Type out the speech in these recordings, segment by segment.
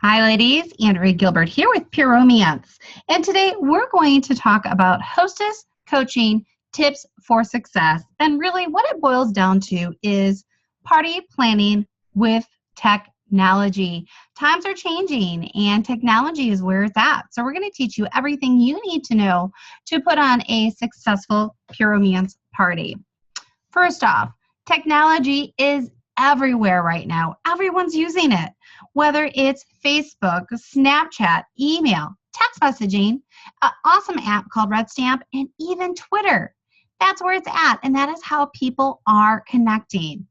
Hi ladies, Andrea Gilbert here with Pure Romance. And today we're going to talk about hostess coaching tips for success. And really what it boils down to is party planning with technology. Times are changing and technology is where it's at. So we're going to teach you everything you need to know to put on a successful Pure Romance party. First off, technology is everywhere right now. Everyone's using it. Whether it's Facebook, Snapchat, email, text messaging, an awesome app called Red Stamp, and even Twitter. That's where it's at, and that is how people are connecting.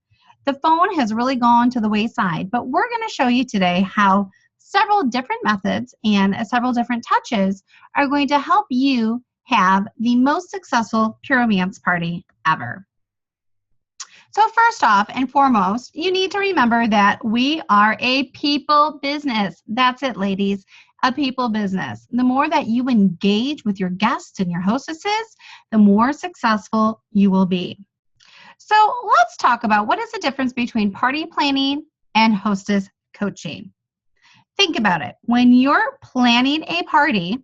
The phone has really gone to the wayside, but we're going to show you today how several different methods and several different touches are going to help you have the most successful Pure Romance party ever. So first off and foremost, you need to remember that we are a people business. That's it, ladies, a people business. The more that you engage with your guests and your hostesses, the more successful you will be. So let's talk about what is the difference between party planning and hostess coaching. Think about it. When you're planning a party,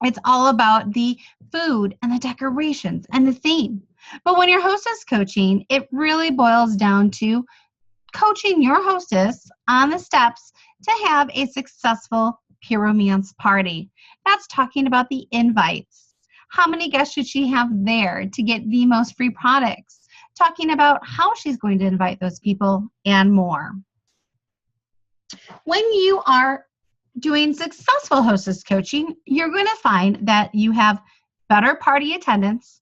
it's all about the food and the decorations and the theme. But when you're hostess coaching, it really boils down to coaching your hostess on the steps to have a successful Pure Romance party. That's talking about the invites. How many guests should she have there to get the most free products? Talking about how she's going to invite those people and more. When you are doing successful hostess coaching, you're going to find that you have better party attendance,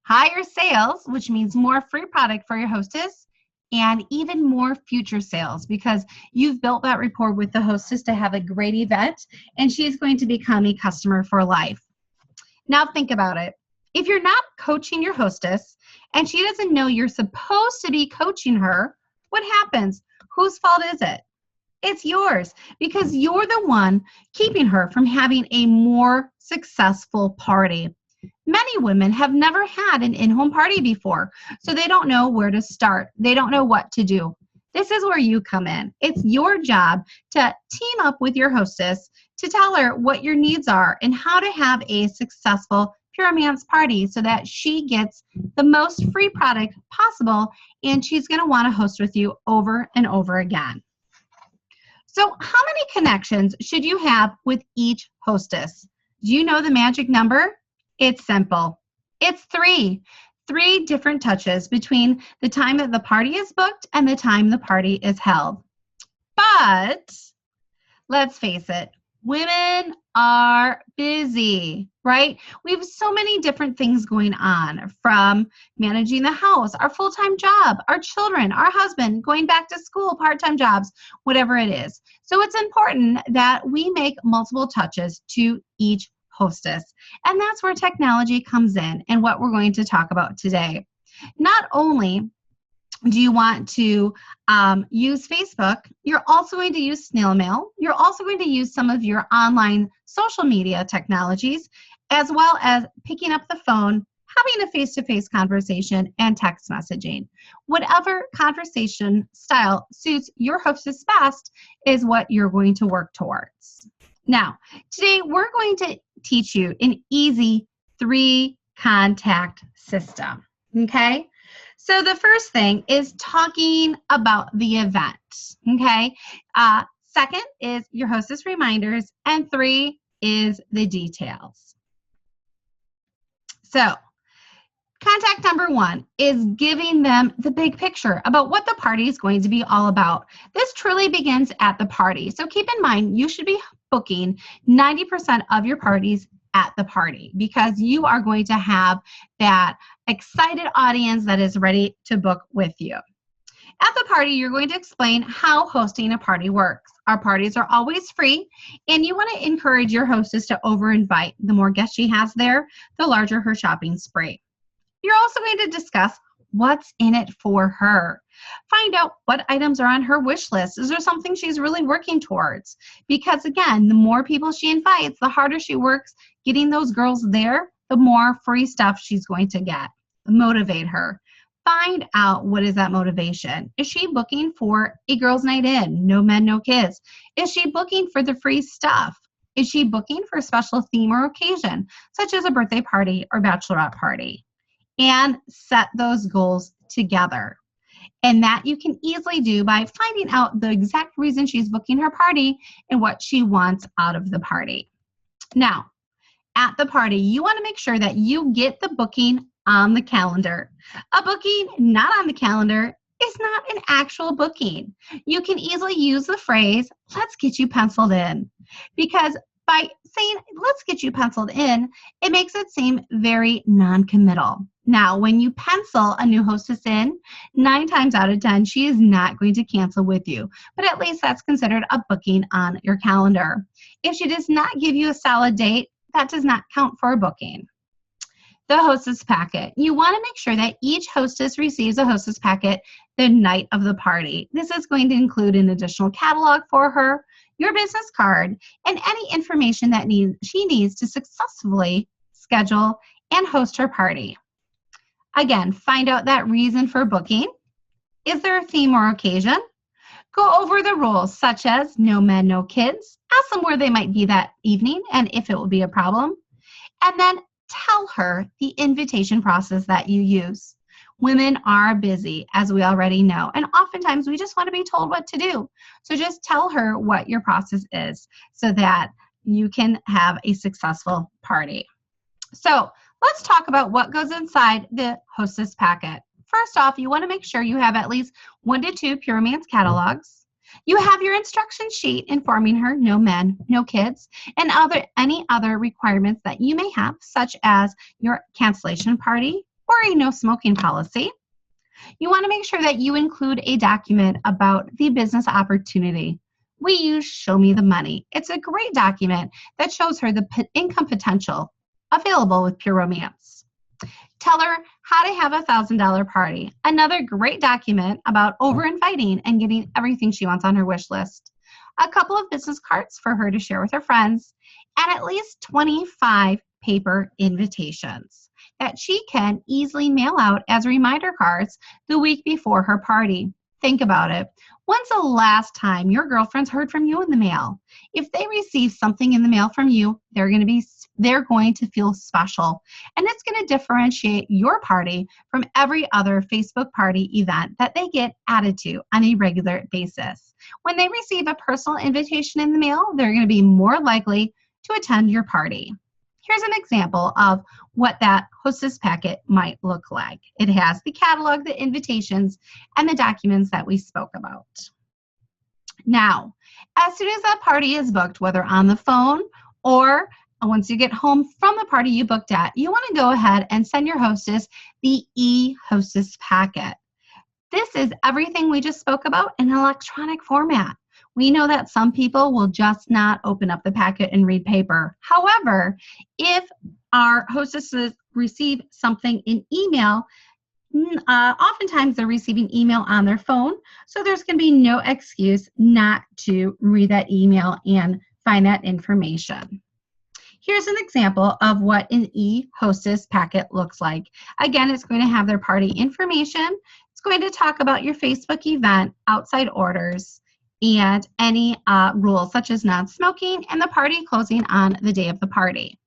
higher sales, which means more free product for your hostess, and even more future sales because you've built that rapport with the hostess to have a great event, and she's going to become a customer for life. Now think about it. If you're not coaching your hostess and she doesn't know you're supposed to be coaching her, what happens? Whose fault is it? It's yours because you're the one keeping her from having a more successful party. Many women have never had an in-home party before, so they don't know where to start. They don't know what to do. This is where you come in. It's your job to team up with your hostess to tell her what your needs are and how to have a successful Pure Romance party so that she gets the most free product possible and she's going to want to host with you over and over again. So how many connections should you have with each hostess? Do you know the magic number? It's simple. It's 3. 3 different touches between the time that the party is booked and the time the party is held. But let's face it, women are busy, right? We have so many different things going on, from managing the house, our full-time job, our children, our husband, going back to school, part-time jobs, whatever it is. So it's important that we make multiple touches to each hostess. And that's where technology comes in and what we're going to talk about today. Not only do you want to use Facebook, you're also going to use snail mail. You're also going to use some of your online social media technologies, as well as picking up the phone, having a face-to-face conversation, and text messaging. Whatever conversation style suits your hostess best is what you're going to work towards. Now, today we're going to teach you an easy 3-contact system, okay? So the first thing is talking about the event, okay? Second is your hostess reminders, and 3 is the details. So contact number 1 is giving them the big picture about what the party is going to be all about. This truly begins at the party. So keep in mind, you should be booking 90% of your parties at the party because you are going to have that excited audience that is ready to book with you. At the party, you're going to explain how hosting a party works. Our parties are always free, and you want to encourage your hostess to over-invite. The more guests she has there, the larger her shopping spree. You're also going to discuss what's in it for her. Find out what items are on her wish list. Is there something she's really working towards? Because again, the more people she invites, the harder she works getting those girls there, the more free stuff she's going to get. Motivate her. Find out what is that motivation. Is she booking for a girls' night in? No men, no kids. Is she booking for the free stuff? Is she booking for a special theme or occasion, such as a birthday party or bachelorette party? And set those goals together. And that you can easily do by finding out the exact reason she's booking her party and what she wants out of the party. Now, at the party, you want to make sure that you get the booking on the calendar. A booking not on the calendar is not an actual booking. You can easily use the phrase, let's get you penciled in. Because by saying, let's get you penciled in, it makes it seem very non-committal. Now, when you pencil a new hostess in, 9 times out of 10, she is not going to cancel with you. But at least that's considered a booking on your calendar. If she does not give you a solid date, that does not count for a booking. The hostess packet. You want to make sure that each hostess receives a hostess packet the night of the party. This is going to include an additional catalog for her, your business card, and any information that she needs to successfully schedule and host her party. Again, find out that reason for booking. Is there a theme or occasion? Go over the rules such as no men, no kids. Ask them where they might be that evening and if it will be a problem. And then tell her the invitation process that you use. Women are busy, as we already know, and oftentimes we just want to be told what to do. So just tell her what your process is so that you can have a successful party. So let's talk about what goes inside the hostess packet. First off, you want to make sure you have at least 1 to 2 Pure Romance catalogs. You have your instruction sheet informing her no men, no kids, and any other requirements that you may have, such as your cancellation party or a no smoking policy. You want to make sure that you include a document about the business opportunity. We use Show Me the Money. It's a great document that shows her the income potential available with Pure Romance. Tell her how to have a $1,000 party. Another great document about over-inviting and getting everything she wants on her wish list. A couple of business cards for her to share with her friends, and at least 25 paper invitations that she can easily mail out as reminder cards the week before her party. Think about it. When's the last time your girlfriends heard from you in the mail? If they receive something in the mail from you, they're going to feel special. And it's going to differentiate your party from every other Facebook party event that they get added to on a regular basis. When they receive a personal invitation in the mail, they're going to be more likely to attend your party. Here's an example of what that hostess packet might look like. It has the catalog, the invitations, and the documents that we spoke about. Now, as soon as that party is booked, whether on the phone or once you get home from the party you booked at, you want to go ahead and send your hostess the e-hostess packet. This is everything we just spoke about in an electronic format. We know that some people will just not open up the packet and read paper. However, if our hostesses receive something in email, oftentimes they're receiving email on their phone, so there's going to be no excuse not to read that email and find that information. Here's an example of what an e-hostess packet looks like. Again, it's going to have their party information. It's going to talk about your Facebook event, outside orders, and any rules such as non-smoking and the party closing on the day of the party.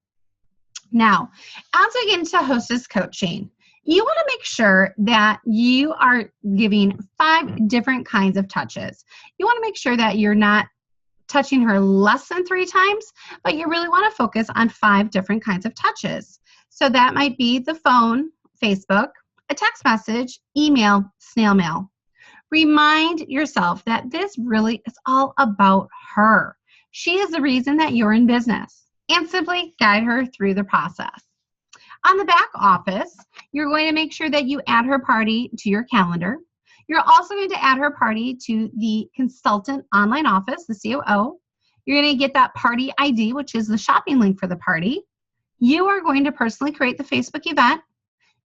Now, as we get into hostess coaching, you want to make sure that you are giving 5 different kinds of touches. You want to make sure that you're not touching her less than 3 times, but you really want to focus on 5 different kinds of touches. So that might be the phone, Facebook, a text message, email, snail mail. Remind yourself that this really is all about her. She is the reason that you're in business, and simply guide her through the process. On the back office, you're going to make sure that you add her party to your calendar. You're also going to add her party to the consultant online office, the COO. You're going to get that party ID, which is the shopping link for the party. You are going to personally create the Facebook event.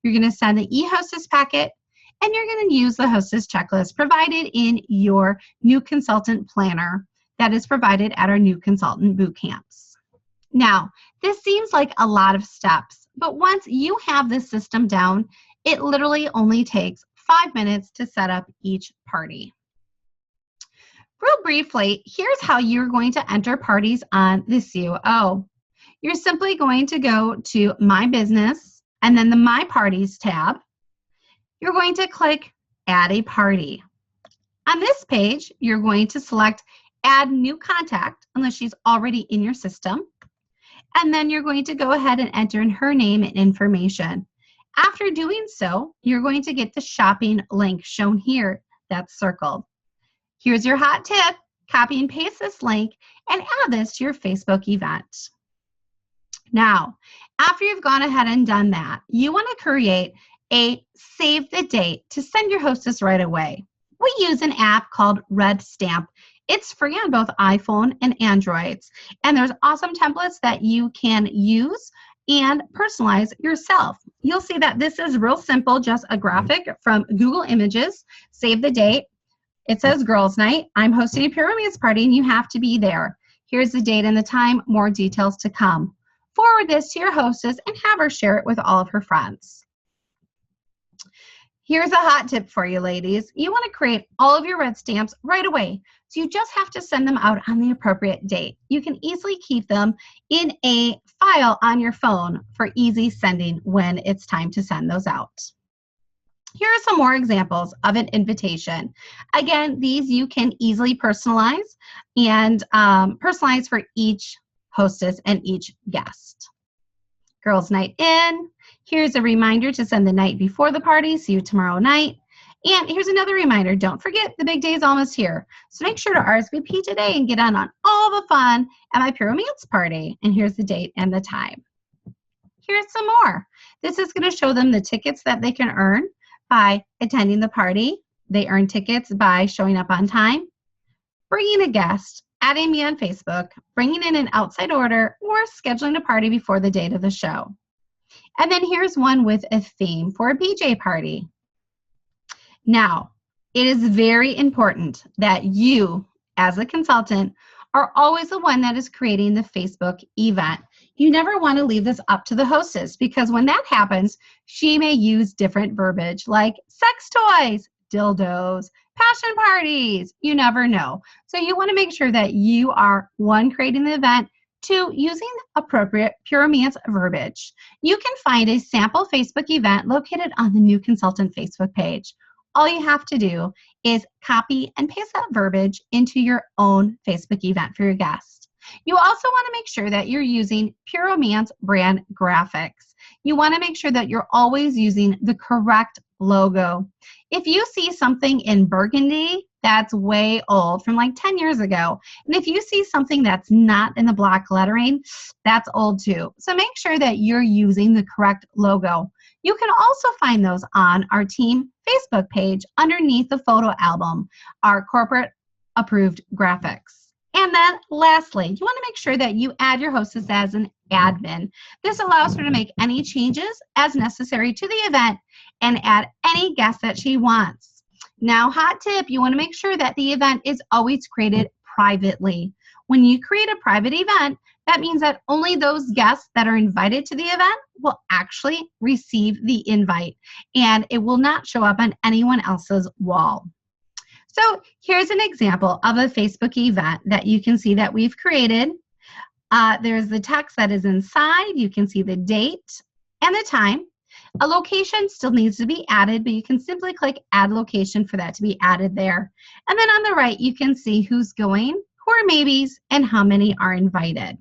You're going to send the e-hostess packet, and you're going to use the hostess checklist provided in your new consultant planner that is provided at our new consultant boot camps. Now, this seems like a lot of steps, but once you have this system down, It literally only takes 5 minutes to set up each party. Real briefly, here's how you're going to enter parties on the COO. You're simply going to go to My Business and then the My Parties tab. You're going to click Add a Party. On this page, you're going to select Add New Contact unless she's already in your system. And then you're going to go ahead and enter in her name and information. After doing so, you're going to get the shopping link shown here that's circled. Here's your hot tip. Copy and paste this link and add this to your Facebook event. Now, after you've gone ahead and done that, you want to create a save the date to send your hostess right away. We use an app called Red Stamp. It's free on both iPhone and Androids, and there's awesome templates that you can use and personalize yourself. You'll see that this is real simple, just a graphic from Google Images. Save the date. It says Girls Night. I'm hosting a Pure Romance party and you have to be there. Here's the date and the time, more details to come. Forward this to your hostess and have her share it with all of her friends. Here's a hot tip for you ladies. You want to create all of your red stamps right away. So you just have to send them out on the appropriate date. You can easily keep them in a file on your phone for easy sending when it's time to send those out. Here are some more examples of an invitation. Again, these you can easily personalize and personalize for each hostess and each guest. Girls Night In. Here's a reminder to send the night before the party. See you tomorrow night. And here's another reminder. Don't forget the big day is almost here. So make sure to RSVP today and get on all the fun at my Pure Romance party. And here's the date and the time. Here's some more. This is going to show them the tickets that they can earn by attending the party. They earn tickets by showing up on time, bringing a guest, adding me on Facebook, bringing in an outside order, or scheduling a party before the date of the show. And then here's one with a theme for a PJ party. Now, it is very important that you, as a consultant, are always the one that is creating the Facebook event. You never want to leave this up to the hostess because when that happens, she may use different verbiage like sex toys, dildos, passion parties. You never know. So you want to make sure that you are, one, creating the event, two, using appropriate Pure Romance verbiage. You can find a sample Facebook event located on the New Consultant Facebook page. All you have to do is copy and paste that verbiage into your own Facebook event for your guest. You also want to make sure that you're using Pure Romance brand graphics. You want to make sure that you're always using the correct logo. If you see something in burgundy, that's way old, from like 10 years ago. And if you see something that's not in the black lettering, that's old too. So make sure that you're using the correct logo. You can also find those on our team Facebook page underneath the photo album, our corporate approved graphics. And then lastly, you want to make sure that you add your hostess as an admin. This allows her to make any changes as necessary to the event and add any guests that she wants. Now, hot tip, you want to make sure that the event is always created privately. When you create a private event, that means that only those guests that are invited to the event will actually receive the invite, and it will not show up on anyone else's wall. So here's an example of a Facebook event that you can see that we've created. There's the text that is inside. You can see the date and the time. A location still needs to be added, but you can simply click Add Location for that to be added there. And then on the right, you can see who's going, who are maybes, and how many are invited.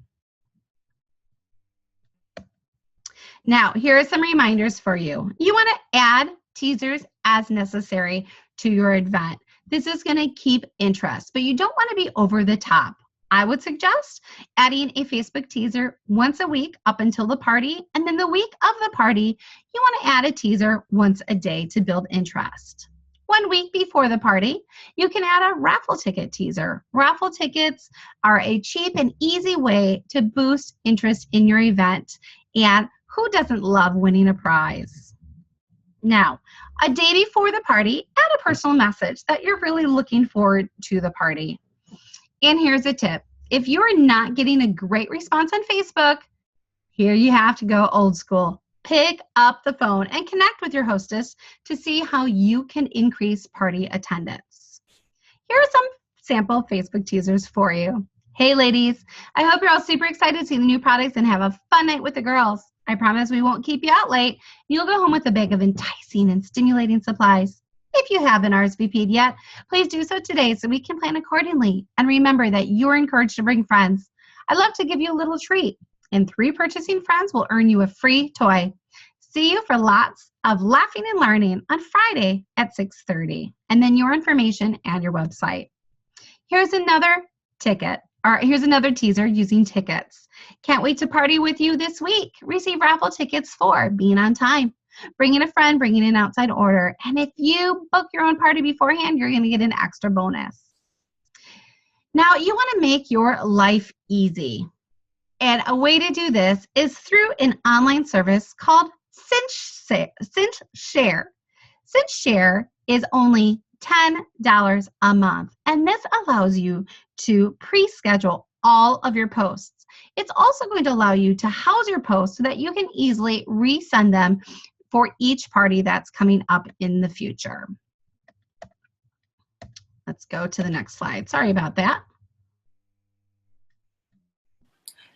Now, here are some reminders for you. You want to add teasers as necessary to your event. This is going to keep interest, but you don't want to be over the top. I would suggest adding a Facebook teaser once a week up until the party, and then the week of the party, you want to add a teaser once a day to build interest. 1 week before the party, you can add a raffle ticket teaser. Raffle tickets are a cheap and easy way to boost interest in your event, and who doesn't love winning a prize? Now, a day before the party, add a personal message that you're really looking forward to the party. And here's a tip. If you're not getting a great response on Facebook, here you have to go old school. Pick up the phone and connect with your hostess to see how you can increase party attendance. Here are some sample Facebook teasers for you. Hey ladies, I hope you're all super excited to see the new products and have a fun night with the girls. I promise we won't keep you out late. You'll go home with a bag of enticing and stimulating supplies. If you haven't RSVP'd yet, please do so today so we can plan accordingly. And remember that you're encouraged to bring friends. I'd love to give you a little treat, and 3 purchasing friends will earn you a free toy. See you for lots of laughing and learning on Friday at 6:30, and then your information and your website. Here's another here's another teaser using tickets. Can't wait to party with you this week. Receive raffle tickets for being on time, bringing a friend, bringing an outside order, and if you book your own party beforehand, you're going to get an extra bonus. Now, you want to make your life easy, and a way to do this is through an online service called Cinch Share. Cinch Share is only $10 a month, and this allows you to pre-schedule all of your posts. It's also going to allow you to house your posts so that you can easily resend them for each party that's coming up in the future. Let's go to the next slide. Sorry about that.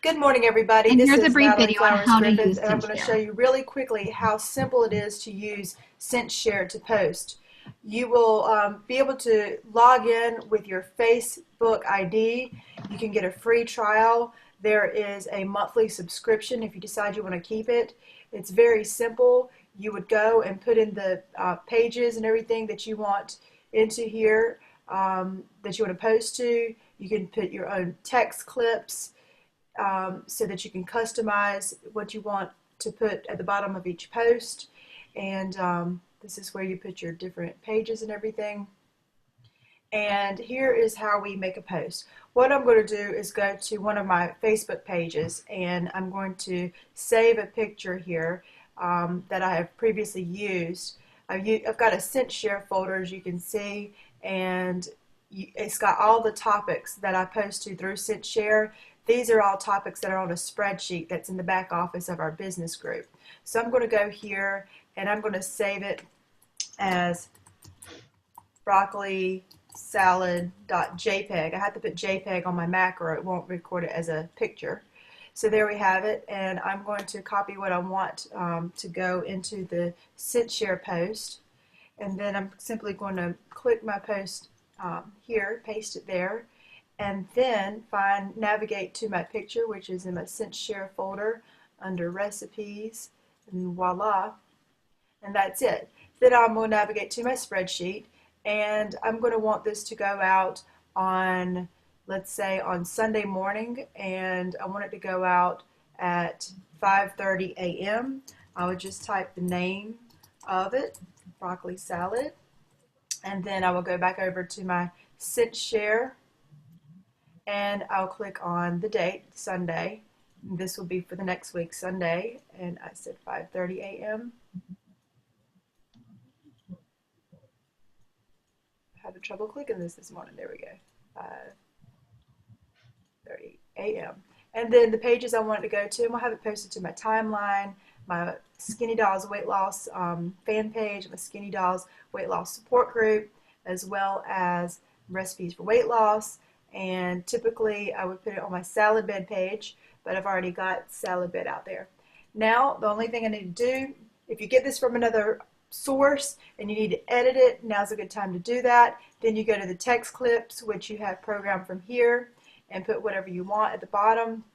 Good morning, everybody. And this here's is a brief Natalie video on Flowers how to Griffith, use and I'm going to show you really quickly how simple it is to use Cinch Share to post. You will be able to log in with your Facebook ID. You can get a free trial. There is a monthly subscription if you decide you want to keep it. It's very simple. You would go and put in the pages and everything that you want into here that you want to post to. You can put your own text clips so that you can customize what you want to put at the bottom of each post. And this is where you put your different pages and everything. And here is how we make a post. What I'm going to do is go to one of my Facebook pages, and I'm going to save a picture here that I have previously used. I've got a Cinch Share folder, as you can see, and it's got all the topics that I post to through Cinch Share. These are all topics that are on a spreadsheet that's in the back office of our business group. So I'm going to go here and I'm going to save it as broccoli salad.jpg. I have to put JPEG on my Mac or it won't record it as a picture. So there we have it, and I'm going to copy what I want to go into the Cinch Share post, and then I'm simply going to click my post here, paste it there, and then navigate to my picture, which is in my Cinch Share folder under recipes, and voila, and that's it. Then I'm going to navigate to my spreadsheet, and I'm going to want this to go out on, let's say, on Sunday morning, and I want it to go out at 5:30 a.m. I would just type the name of it, broccoli salad, and then I will go back over to my Cinch Share, and I'll click on the date, Sunday. This will be for the next week, Sunday, and I said 5:30 a.m. Having trouble clicking this morning. There we go. 5:30 a.m. And then the pages I want it to go to, and we'll have it posted to my timeline, my Skinny Dolls Weight Loss fan page, my Skinny Dolls Weight Loss support group, as well as recipes for weight loss. And typically I would put it on my salad bed page, but I've already got salad bed out there. Now the only thing I need to do, if you get this from another source and you need to edit it, now's a good time to do that. Then you go to the text clips, which you have programmed from here, and put whatever you want at the bottom.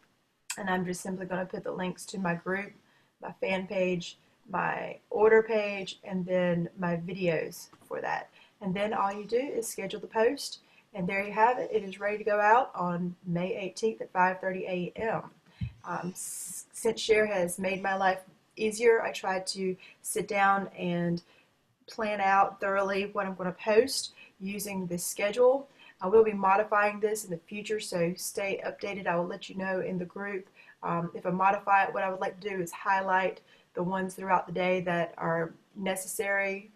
And I'm just simply going to put the links to my group, my fan page, my order page, and then my videos for that. And then all you do is schedule the post, and there you have it. It is ready to go out on May 18th at 5:30 a.m. Cinch Share has made my life easier. I tried to sit down and plan out thoroughly what I'm going to post using this schedule. I will be modifying this in the future, so stay updated. I will let you know in the group. If I modify it, what I would like to do is highlight the ones throughout the day that are necessary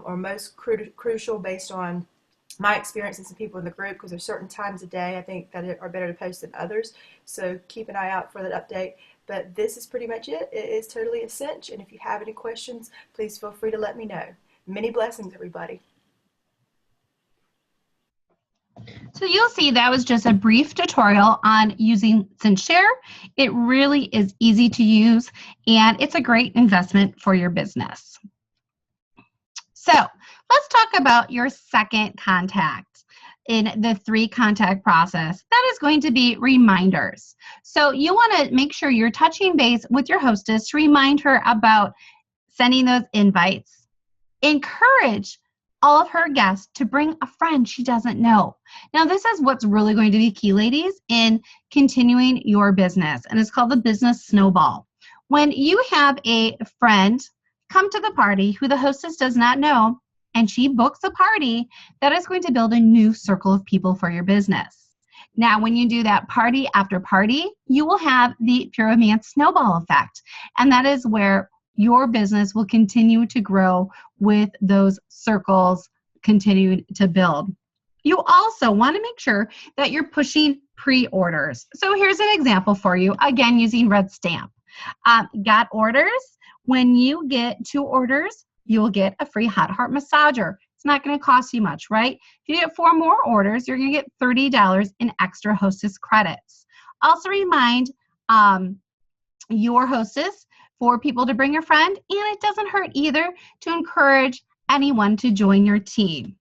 or most crucial based on my experience and some people in the group, because there's certain times of day I think that are better to post than others. So keep an eye out for that update. But this is pretty much it. It is totally a cinch. And if you have any questions, please feel free to let me know. Many blessings, everybody. So you'll see that was just a brief tutorial on using CinchShare. It really is easy to use, and it's a great investment for your business. So let's talk about your second contact in the 3-contact process. That is going to be reminders. So you want to make sure you're touching base with your hostess to remind her about sending those invites. Encourage all of her guests to bring a friend she doesn't know. Now, this is what's really going to be key, ladies, in continuing your business, and it's called the business snowball. When you have a friend come to the party who the hostess does not know, and she books a party, that is going to build a new circle of people for your business. Now, when you do that party after party, you will have the pyramid snowball effect, and that is where your business will continue to grow with those circles continuing to build. You also want to make sure that you're pushing pre-orders. So here's an example for you, again, using Red Stamp. Got orders? When you get 2 orders, you'll get a free hot heart massager. It's not going to cost you much, right? If you get 4 more orders, you're going to get $30 in extra hostess credits. Also remind your hostess for people to bring a friend, and it doesn't hurt either to encourage anyone to join your team.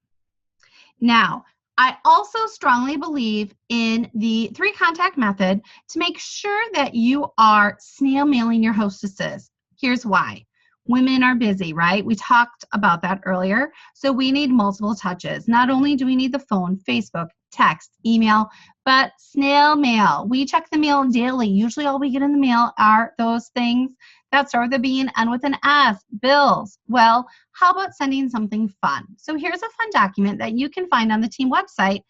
Now, I also strongly believe in the 3-contact method to make sure that you are snail mailing your hostesses. Here's why. Women are busy, right? We talked about that earlier. So we need multiple touches. Not only do we need the phone, Facebook, text, email, but snail mail. We check the mail daily. Usually all we get in the mail are those things that start with a B and end with an S, bills. Well, how about sending something fun? So here's a fun document that you can find on the team website,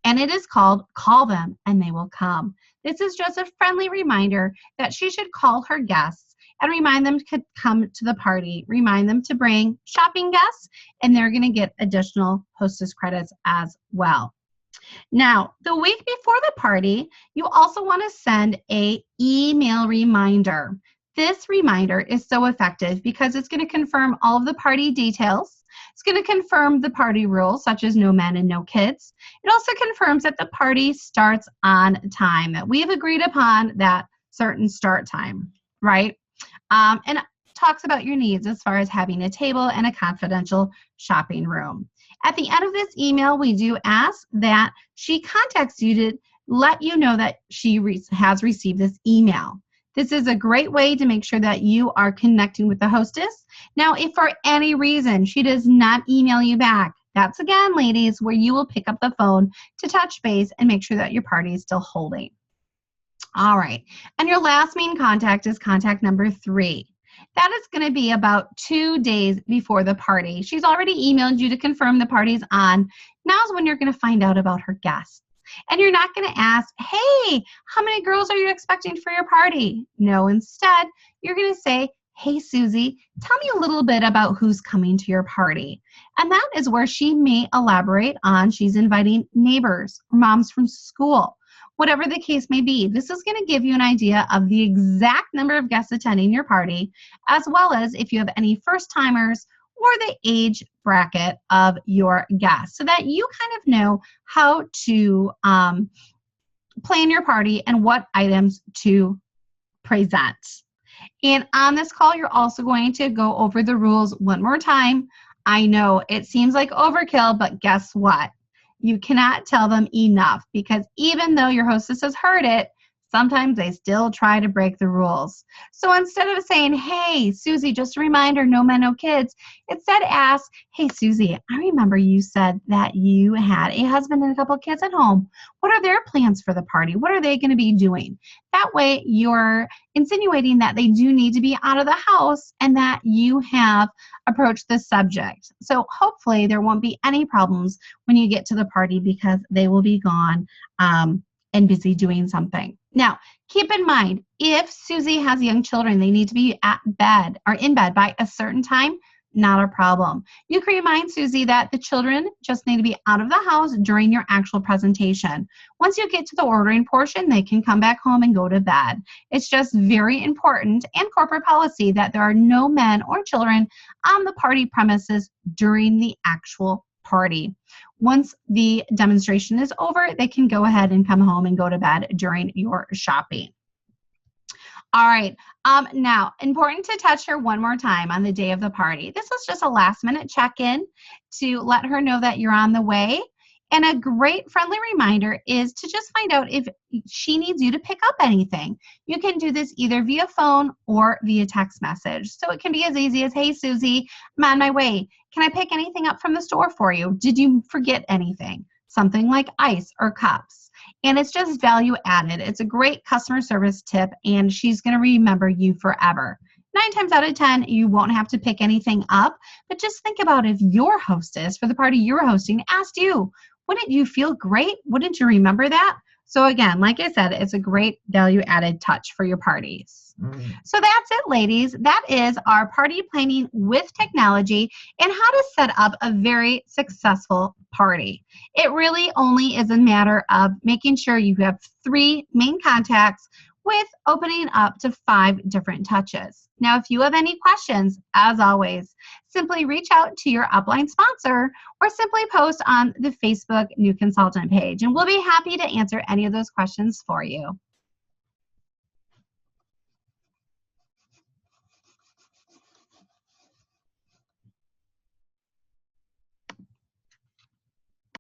and it is called Call Them and They Will Come. This is just a friendly reminder that she should call her guests and remind them to come to the party, remind them to bring shopping guests, and they're going to get additional hostess credits as well. Now, the week before the party, you also want to send an email reminder. This reminder is so effective because it's going to confirm all of the party details. It's going to confirm the party rules, such as no men and no kids. It also confirms that the party starts on time, that we have agreed upon that certain start time, right? And talks about your needs as far as having a table and a confidential shopping room. At the end of this email, we do ask that she contacts you to let you know that she has received this email. This is a great way to make sure that you are connecting with the hostess. Now, if for any reason she does not email you back, that's again, ladies, where you will pick up the phone to touch base and make sure that your party is still holding. All right, and your last main contact is contact number 3. That is going to be about 2 days before the party. She's already emailed you to confirm the party's on. Now's when you're going to find out about her guests. And you're not going to ask, hey, how many girls are you expecting for your party? No, instead, you're going to say, hey, Susie, tell me a little bit about who's coming to your party. And that is where she may elaborate on she's inviting neighbors or moms from school. Whatever the case may be, this is going to give you an idea of the exact number of guests attending your party, as well as if you have any first-timers or the age bracket of your guests, so that you kind of know how to plan your party and what items to present. And on this call, you're also going to go over the rules one more time. I know it seems like overkill, but guess what? You cannot tell them enough, because even though your hostess has heard it, sometimes they still try to break the rules. So instead of saying, hey, Susie, just a reminder, no men, no kids, instead ask, hey, Susie, I remember you said that you had a husband and a couple of kids at home. What are their plans for the party? What are they going to be doing? That way you're insinuating that they do need to be out of the house and that you have approached this subject. So hopefully there won't be any problems when you get to the party, because they will be gone and busy doing something. Now, keep in mind, if Susie has young children, they need to be at bed or in bed by a certain time, not a problem. You can remind Susie that the children just need to be out of the house during your actual presentation. Once you get to the ordering portion, they can come back home and go to bed. It's just very important and corporate policy that there are no men or children on the party premises during the actual party. Once the demonstration is over, they can go ahead and come home and go to bed during your shopping. All right, now, important to touch her one more time on the day of the party. This is just a last-minute check-in to let her know that you're on the way. And a great friendly reminder is to just find out if she needs you to pick up anything. You can do this either via phone or via text message. So it can be as easy as, hey, Susie, I'm on my way. Can I pick anything up from the store for you? Did you forget anything? Something like ice or cups. And it's just value added. It's a great customer service tip, and she's going to remember you forever. 9 times out of 10, you won't have to pick anything up, but just think about if your hostess for the party you're hosting asked you, wouldn't you feel great? Wouldn't you remember that? So again, like I said, it's a great value added touch for your parties. So that's it, ladies. That is our party planning with technology and how to set up a very successful party. It really only is a matter of making sure you have 3 main contacts with opening up to 5 different touches. Now, if you have any questions, as always, simply reach out to your upline sponsor or simply post on the Facebook New Consultant page, and we'll be happy to answer any of those questions for you.